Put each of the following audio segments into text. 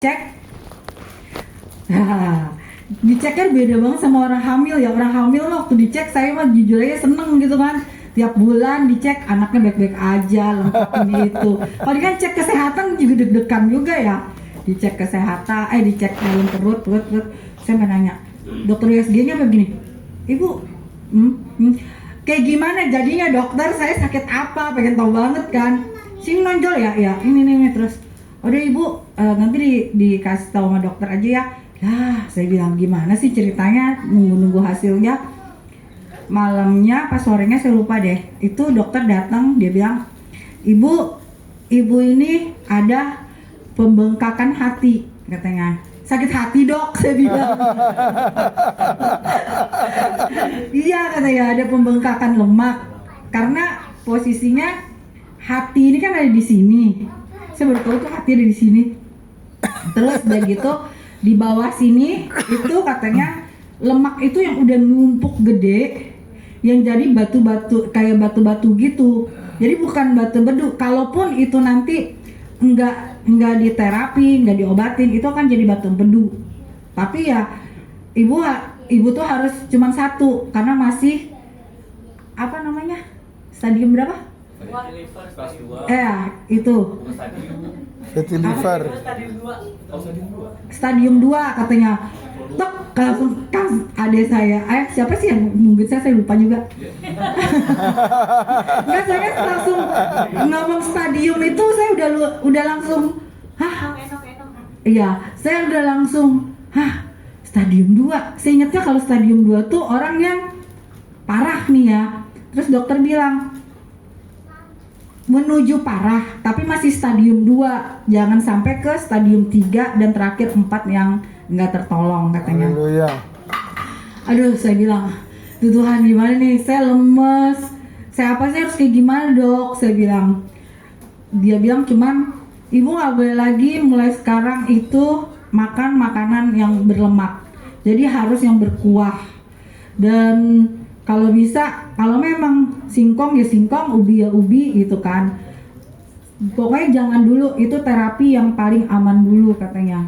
Cek. Nah, diceknya beda banget sama orang hamil ya. Orang hamil waktu dicek saya mah jujur aja seneng gitu kan. Tiap bulan dicek anaknya baik-baik aja, lengkap ini itu. Kalau kan cek kesehatan juga deg-degan juga ya. Dicek kesehatan, dicek dalam perut. Saya mau nanya, dokter USG-nya apa begini? Ibu, kayak gimana jadinya dokter? Saya sakit apa? Pengen tahu banget kan. Sini nonjol ya, ini terus. Udah ibu, nanti dikasih tahu sama dokter aja ya. Lah, saya bilang gimana sih ceritanya, nunggu hasilnya. Malamnya pas sorenya saya lupa deh. Itu dokter datang, dia bilang, ibu ini ada pembengkakan hati katanya. Sakit hati dok, saya bilang. Iya katanya ada pembengkakan lemak. Karena posisinya hati ini kan ada di sini. Saya baru tahu tuh hati ada di sini. Terus udah gitu di bawah sini itu katanya lemak itu yang udah numpuk gede, yang jadi batu-batu kayak batu-batu gitu. Jadi bukan batu bedu. Kalaupun itu nanti enggak diterapi, enggak diobatin, itu akan jadi batu bedu. Tapi ya ibu tuh harus cuma satu karena masih apa namanya? Stadium berapa? Itu fatty liver. Stadium 2 katanya. Tek langsung adek saya. Siapa sih yang nungguin saya lupa juga. Enggak, saya langsung ngomong stadium itu saya udah langsung Iya, saya udah langsung stadium 2. Saya ingatnya kalau stadium 2 tuh orang yang parah nih ya. Terus dokter bilang menuju parah, tapi masih stadium 2. Jangan sampai ke stadium 3 dan terakhir 4 yang nggak tertolong katanya. Haleluya. Aduh, saya bilang, Tuhan gimana nih? Saya lemes. Saya harus kayak gimana dok? Saya bilang. Dia bilang cuman, ibu nggak boleh lagi mulai sekarang itu makan makanan yang berlemak. Jadi harus yang berkuah. Dan kalau bisa, kalau memang singkong ya singkong, ubi ya ubi gitu kan. Pokoknya jangan dulu, itu terapi yang paling aman dulu katanya.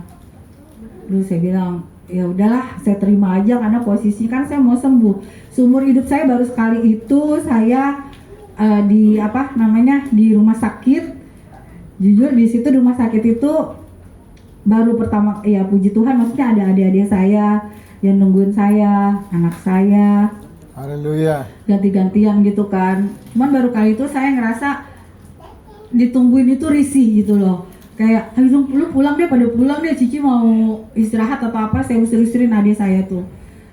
Terus saya bilang, ya udahlah, saya terima aja karena posisi kan saya mau sembuh. Seumur hidup saya baru sekali itu saya di rumah sakit. Jujur di situ rumah sakit itu baru pertama, ya puji Tuhan maksudnya ada adik-adik saya yang nungguin saya, anak saya. Haleluya. Ganti-gantian gitu kan. Cuman baru kali itu saya ngerasa ditungguin itu risih gitu loh. Kayak, ayo lu pulang deh, pada pulang deh, Cici mau istirahat atau apa. Saya usir-usirin adik saya tuh.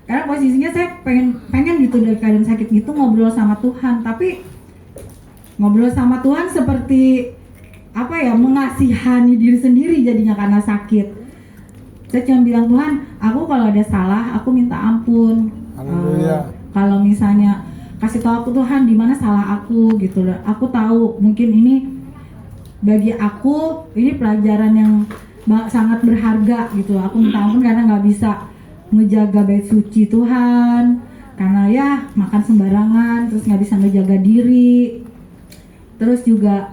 Karena posisinya saya pengen gitu dari keadaan sakit gitu ngobrol sama Tuhan. Tapi ngobrol sama Tuhan seperti mengasihani diri sendiri jadinya karena sakit. Saya cuma bilang, Tuhan, aku kalau ada salah aku minta ampun. Haleluya. Kalau misalnya kasih tahu aku Tuhan di mana salah aku gitu loh. Aku tahu mungkin ini bagi aku ini pelajaran yang sangat berharga gitu. Aku minta ampun karena nggak bisa ngejaga bait suci Tuhan. Karena ya makan sembarangan, terus nggak bisa ngejaga diri. Terus juga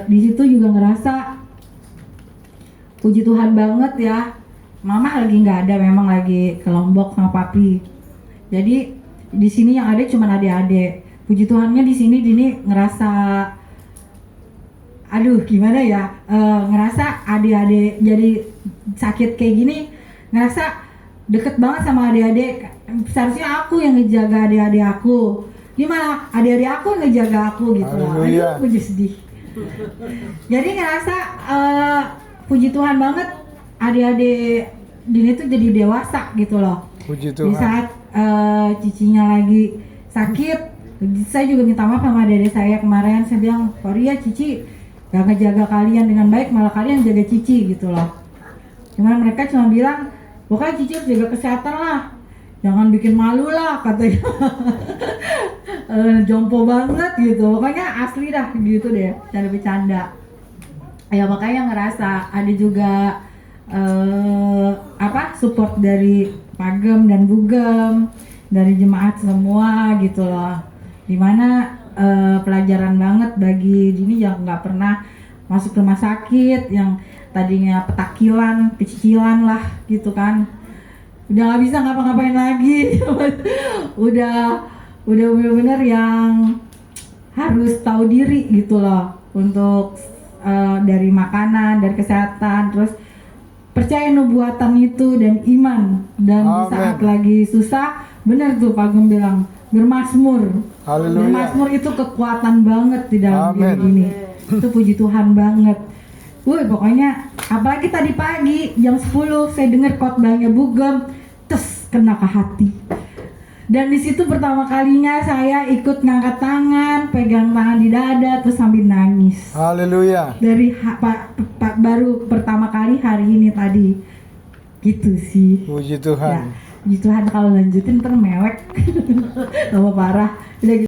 di situ juga ngerasa puji Tuhan banget ya. Mama lagi nggak ada, memang lagi ke Lombok sama papi. Jadi di sini yang ada cuma adik-adik. Puji Tuhannya di sini Dini ngerasa, aduh gimana ya, ngerasa adik-adik jadi sakit kayak gini, ngerasa deket banget sama adik-adik. Seharusnya aku yang ngejaga adik-adik aku, ini malah adik-adik aku yang ngejaga aku gitu loh. Aduh, aku jadi sedih. Jadi ngerasa puji Tuhan banget adik-adik Dini tuh jadi dewasa gitu loh. Puji Tuhan. Di saat cicinya lagi sakit, saya juga minta maaf sama adik-adik saya kemarin. Saya bilang, sorry ya Cici gak ngejaga kalian dengan baik, malah kalian jaga Cici gitu loh. Cuman mereka cuma bilang, pokoknya Cici harus jaga kesehatan lah, jangan bikin malu lah katanya. Jompo banget gitu, pokoknya asli dah gitu deh, canda bercanda. Ya makanya ngerasa ada juga support dari Pagem dan Bugem, dari jemaat semua gitu loh. Dimana pelajaran banget bagi Dini yang nggak pernah masuk rumah sakit, yang tadinya petakilan, pecicilan lah gitu kan. Udah nggak bisa ngapa-ngapain lagi. udah bener-bener yang harus tahu diri gitu loh untuk dari makanan, dari kesehatan, terus percaya nubuatan itu dan iman. Dan di saat Amen. lagi susah, bener tuh Pak Gem bilang bermasmur. Haleluya. Bermasmur itu kekuatan banget di dalam diri Amen. ini. Itu puji Tuhan banget. Wih, pokoknya apalagi tadi pagi jam 10 saya dengar khotbahnya Bu Gem, terus kena ke hati. Dan di situ pertama kalinya saya ikut ngangkat tangan, pegang tangan di dada, terus sambil nangis. Haleluya. Dari baru pertama kali hari ini tadi, gitu sih. Puji Ya, Tuhan. puji Tuhan. Kalau lanjutin ntar mewek, tambah parah. Udah gitu.